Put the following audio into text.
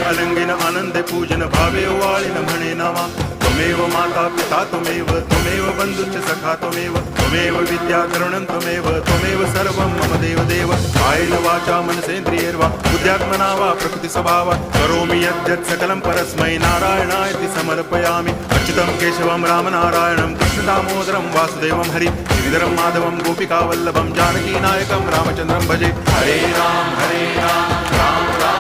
अलंगिन आनंदे पूजन भावे ओवाळिन म्हणे नामा त्वमेव माता पिता त्वमेव बंधुश्च सखा त्वमेव विद्या तरुणं त्वमेव सर्वं मम देव कायेन वाचा मनसेन्द्रियैर्वा बुद्ध्यात्मना वा प्रकृति स्वभावात् करोमि यद्यत् सकलं परस्मै नारायणायति समर्पयामि अच्युतं केशवं रामनारायणं कृष्णदामोदरं वासुदेवं हरि गिरिधरं माधवं गोपिकावल्लभं जानकीनायकं रामचन्द्रं भजे हरे राम